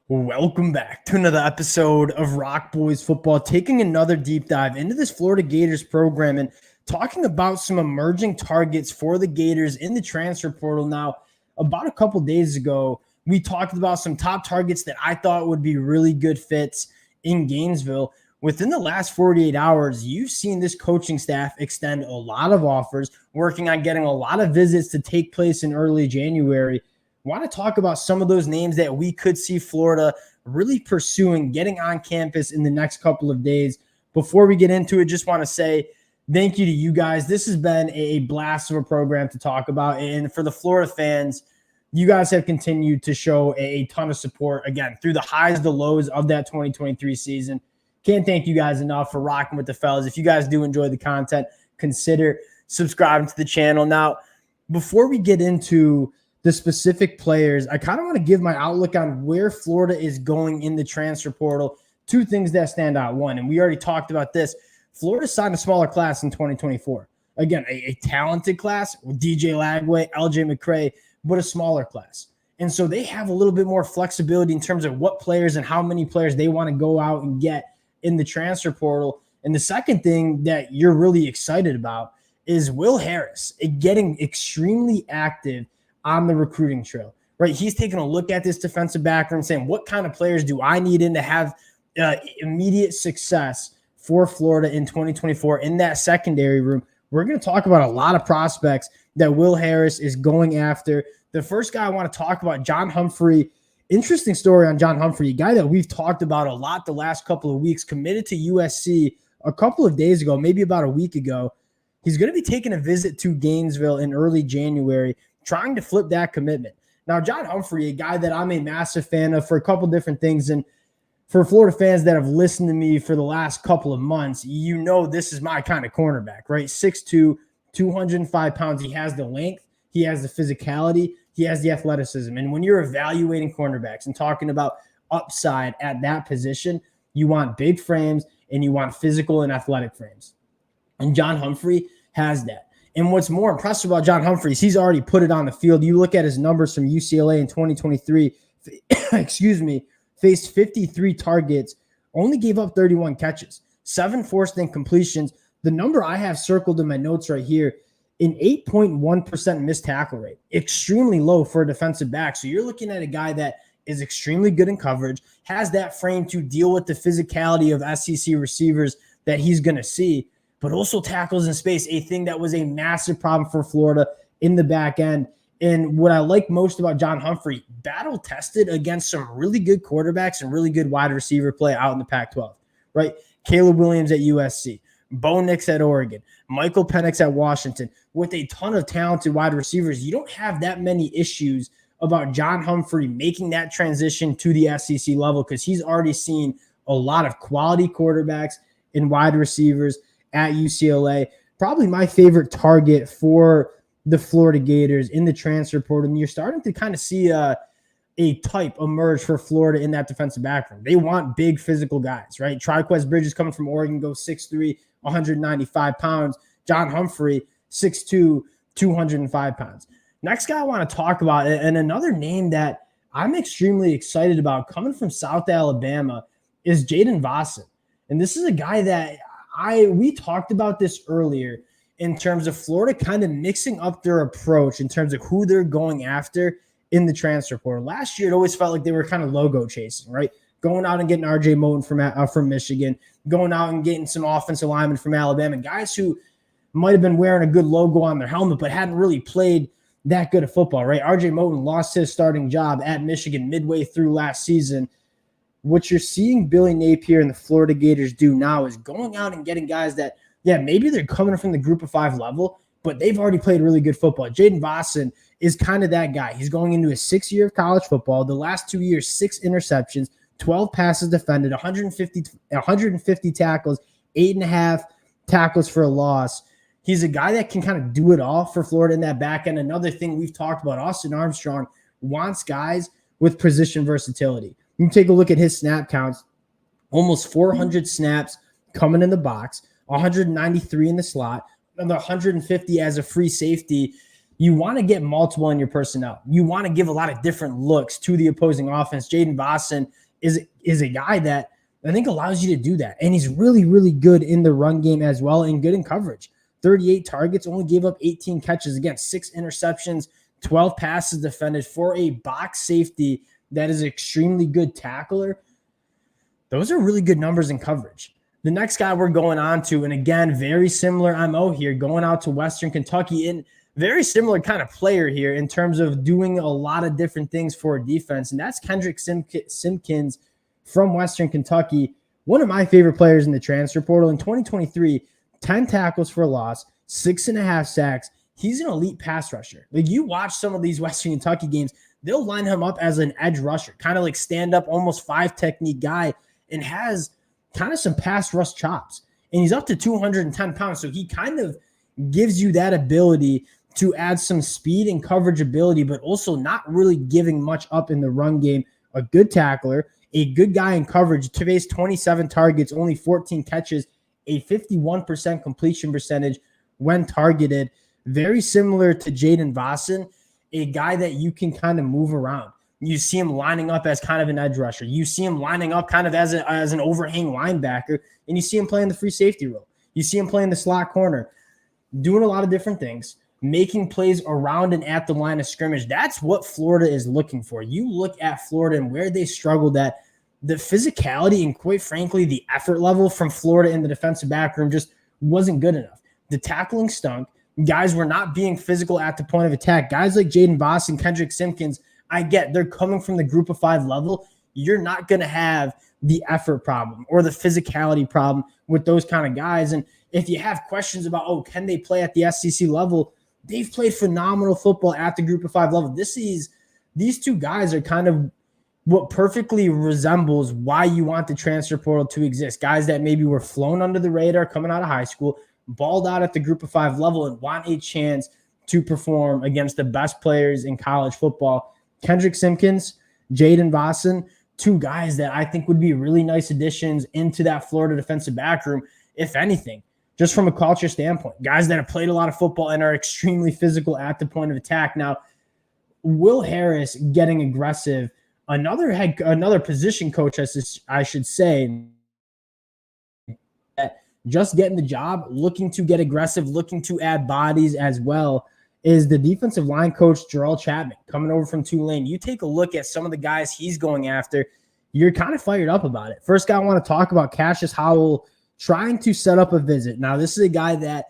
Welcome back to another episode of Rock Boys Football, taking another deep dive into this Florida Gators program and talking about some emerging targets for the Gators in the transfer portal. Now, about a couple days ago, we talked about some top targets that I thought would be really good fits in Gainesville. Within the last 48 hours, you've seen this coaching staff extend a lot of offers, working on getting a lot of visits to take place in early January. Want to talk about some of those names that we could see Florida really pursuing, getting on campus in the next couple of days. Before we get into it, just want to say thank you to you guys. This has been a blast of a program to talk about. And for the Florida fans, you guys have continued to show a ton of support, again, through the highs, the lows of that 2023 season. Can't thank you guys enough for rocking with the fellas. If you guys do enjoy the content, consider subscribing to the channel. Now, before we get into the specific players, I kind of want to give my outlook on where Florida is going in the transfer portal. Two things that stand out. One, and we already talked about this, Florida signed a smaller class in 2024. Again, a talented class with DJ Lagway, LJ McCray, but a smaller class. And so they have a little bit more flexibility in terms of what players and how many players they want to go out and get in the transfer portal. And the second thing that you're really excited about is Will Harris getting extremely active on the recruiting trail, right? He's taking a look at this defensive background saying, what kind of players do I need in to have immediate success for Florida in 2024 in that secondary room? We're going to talk about a lot of prospects that Will Harris is going after. The first guy I want to talk about, John Humphrey. Interesting story on John Humphrey, a guy that we've talked about a lot the last couple of weeks, committed to USC a couple of days ago, maybe about a week ago. He's going to be taking a visit to Gainesville in early January, trying to flip that commitment. Now, John Humphrey, a guy that I'm a massive fan of for a couple different things, and for Florida fans that have listened to me for the last couple of months, you know this is my kind of cornerback, right? 6'2", 205 pounds. He has the length. He has the physicality. He has the athleticism. And when you're evaluating cornerbacks and talking about upside at that position, you want big frames and you want physical and athletic frames. And John Humphrey has that. And what's more impressive about John Humphrey is he's already put it on the field. You look at his numbers from UCLA in 2023, faced 53 targets, only gave up 31 catches, 7 forced incompletions. The number I have circled in my notes right here, an 8.1% missed tackle rate, extremely low for a defensive back. So you're looking at a guy that is extremely good in coverage, has that frame to deal with the physicality of SEC receivers that he's going to see, but also tackles in space, a thing that was a massive problem for Florida in the back end. And what I like most about John Humphrey, battle tested against some really good quarterbacks and really good wide receiver play out in the Pac-12, right? Caleb Williams at USC, Bo Nix at Oregon, Michael Penix at Washington, with a ton of talented wide receivers. You don't have that many issues about John Humphrey making that transition to the SEC level because he's already seen a lot of quality quarterbacks and wide receivers at UCLA. Probably my favorite target for the Florida Gators in the transfer portal. And you're starting to kind of see a type emerge for Florida in that defensive background. They want big physical guys, right? Triquez Bridges coming from Oregon, goes 6'3", 195 pounds. John Humphrey, 6'2", 205 pounds. Next guy I want to talk about, and another name that I'm extremely excited about coming from South Alabama, is Jaden Voson. And this is a guy that we talked about this earlier in terms of Florida kind of mixing up their approach in terms of who they're going after in the transfer portal. Last year, it always felt like they were kind of logo chasing, right? Going out and getting RJ Moten from Michigan, going out and getting some offensive linemen from Alabama, guys who might have been wearing a good logo on their helmet but hadn't really played that good of football, right? RJ Moten lost his starting job at Michigan midway through last season. What you're seeing Billy Napier and the Florida Gators do now is going out and getting guys that, yeah, maybe they're coming from the group of 5 level, but they've already played really good football. Jaden Voson is kind of that guy. He's going into his 6th year of college football. The last 2 years, 6 interceptions, 12 passes defended, 150 tackles, 8.5 tackles for a loss. He's a guy that can kind of do it all for Florida in that back end. Another thing we've talked about, Austin Armstrong wants guys with position versatility. You take a look at his snap counts, almost 400 snaps coming in the box, 193 in the slot, and 150 as a free safety. You want to get multiple in your personnel. You want to give a lot of different looks to the opposing offense. Jaden Voson is a guy that I think allows you to do that. And he's really, really good in the run game as well and good in coverage. 38 targets, only gave up 18 catches. Again, 6 interceptions, 12 passes defended for a box safety that is an extremely good tackler. Those are really good numbers in coverage. The next guy we're going on to, and again, very similar MO here, going out to Western Kentucky, and very similar kind of player here in terms of doing a lot of different things for defense, and that's Kendrick Simkins from Western Kentucky, one of my favorite players in the transfer portal. In 2023, 10 tackles for a loss, 6.5 sacks. He's an elite pass rusher. Like, you watch some of these Western Kentucky games, they'll line him up as an edge rusher, kind of like stand-up, almost 5 technique guy, and has kind of some pass rush chops. And he's up to 210 pounds, so he kind of gives you that ability to add some speed and coverage ability, but also not really giving much up in the run game. A good tackler, a good guy in coverage. Today's 27 targets, only 14 catches, a 51% completion percentage when targeted. Very similar to Jaden Voson, a guy that you can kind of move around. You see him lining up as kind of an edge rusher. You see him lining up kind of as an overhang linebacker, and you see him playing the free safety role. You see him playing the slot corner, doing a lot of different things, making plays around and at the line of scrimmage. That's what Florida is looking for. You look at Florida and where they struggled at, the physicality and, quite frankly, the effort level from Florida in the defensive back room just wasn't good enough. The tackling stunk. Guys were not being physical at the point of attack. Guys like Jaden Voson, Kendrick Simkins, I get they're coming from the group of 5 level. You're not going to have the effort problem or the physicality problem with those kind of guys. And if you have questions about, can they play at the SEC level? They've played phenomenal football at the group of 5 level. These two guys are kind of what perfectly resembles why you want the transfer portal to exist. Guys that maybe were flown under the radar coming out of high school, balled out at the group of 5 level, and want a chance to perform against the best players in college football. Kendrick Simkins, Jaden Voson, 2 guys that I think would be really nice additions into that Florida defensive back room, if anything, just from a culture standpoint. Guys that have played a lot of football and are extremely physical at the point of attack. Now, Will Harris getting aggressive, another position coach, I should say, that just getting the job, looking to get aggressive, looking to add bodies as well, is the defensive line coach, Jarrell Chapman, coming over from Tulane. You take a look at some of the guys he's going after, you're kind of fired up about it. First guy I want to talk about, Cassius Howell, trying to set up a visit. Now, this is a guy that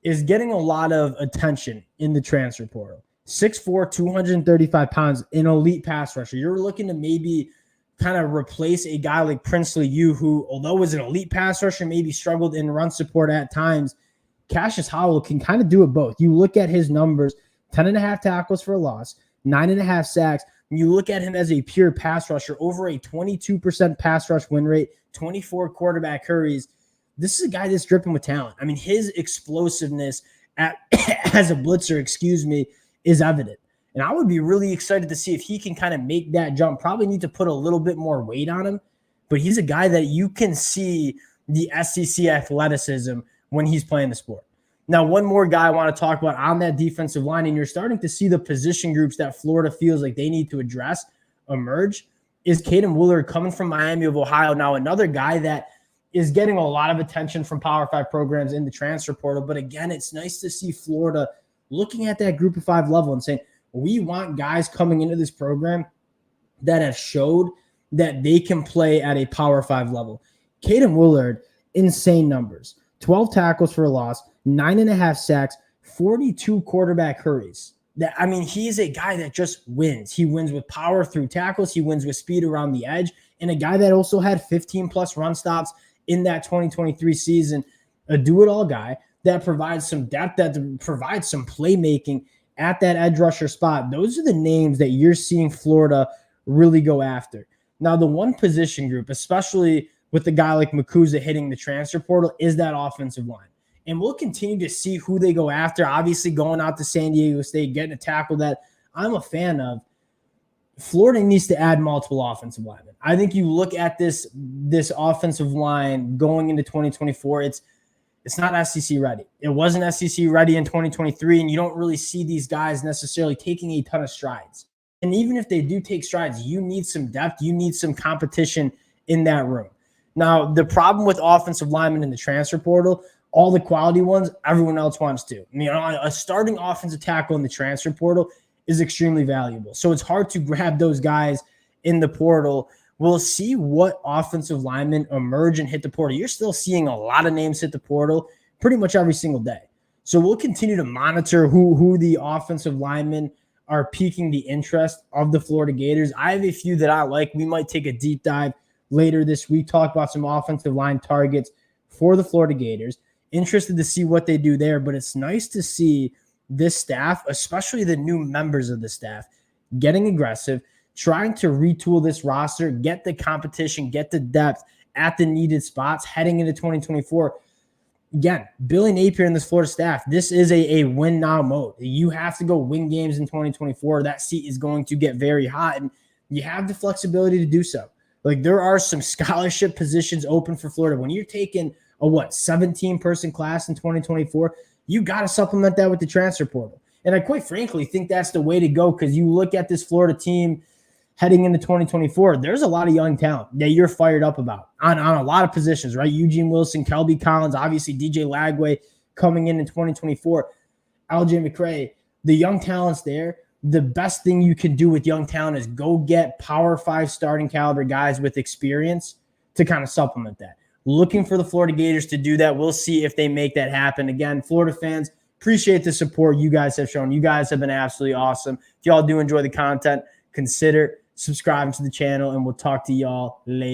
is getting a lot of attention in the transfer portal. 6'4", 235 pounds, an elite pass rusher. You're looking to maybe kind of replace a guy like Princely Yu, who, although was an elite pass rusher, maybe struggled in run support at times. Cassius Howell can kind of do it both. You look at his numbers, 10.5 tackles for a loss, 9.5 sacks. And you look at him as a pure pass rusher, over a 22% pass rush win rate, 24 quarterback hurries. This is a guy that's dripping with talent. I mean, his explosiveness as a blitzer, is evident. And I would be really excited to see if he can kind of make that jump. Probably need to put a little bit more weight on him, but he's a guy that you can see the SEC athleticism when he's playing the sport. Now, one more guy I want to talk about on that defensive line, and you're starting to see the position groups that Florida feels like they need to address emerge, is Kaden Ward coming from Miami of Ohio. Now, another guy that is getting a lot of attention from Power 5 programs in the transfer portal. But again, it's nice to see Florida looking at that group of 5 level and saying, we want guys coming into this program that have showed that they can play at a Power 5 level. Kaden Ward, insane numbers. 12 tackles for a loss, 9.5 sacks, 42 quarterback hurries. He's a guy that just wins. He wins with power through tackles. He wins with speed around the edge. And a guy that also had 15-plus run stops in that 2023 season. A do-it-all guy that provides some depth, that provides some playmaking at that edge rusher spot. Those are the names that you're seeing Florida really go after. Now, the one position group, especially with a guy like Makuza hitting the transfer portal, is that offensive line. And we'll continue to see who they go after. Obviously, going out to San Diego State, getting a tackle that I'm a fan of. Florida needs to add multiple offensive linemen. I think you look at this offensive line going into 2024, It's not SEC ready. It wasn't SEC ready in 2023, and you don't really see these guys necessarily taking a ton of strides. And even if they do take strides, you need some depth. You need some competition in that room. Now, the problem with offensive linemen in the transfer portal, all the quality ones, everyone else wants to. I mean, a starting offensive tackle in the transfer portal is extremely valuable. So it's hard to grab those guys in the portal. We'll see what offensive linemen emerge and hit the portal. You're still seeing a lot of names hit the portal pretty much every single day. So we'll continue to monitor who the offensive linemen are piquing the interest of the Florida Gators. I have a few that I like. We might take a deep dive later this week, talk about some offensive line targets for the Florida Gators. Interested to see what they do there, but it's nice to see this staff, especially the new members of the staff, getting aggressive, trying to retool this roster, get the competition, get the depth at the needed spots heading into 2024. Again, Billy Napier and this Florida staff, this is a win now mode. You have to go win games in 2024. That seat is going to get very hot, and you have the flexibility to do so. Like, there are some scholarship positions open for Florida. When you're taking a 17-person class in 2024, you got to supplement that with the transfer portal. And I quite frankly think that's the way to go, because you look at this Florida team heading into 2024, there's a lot of young talent that you're fired up about on a lot of positions, right? Eugene Wilson, Kelby Collins, obviously DJ Lagway coming in 2024, LJ McCray, the young talent's there. The best thing you can do with young talent is go get Power 5 starting caliber guys with experience to kind of supplement that. Looking for the Florida Gators to do that. We'll see if they make that happen. Again, Florida fans, appreciate the support you guys have shown. You guys have been absolutely awesome. If y'all do enjoy the content, consider subscribing to the channel, and we'll talk to y'all later.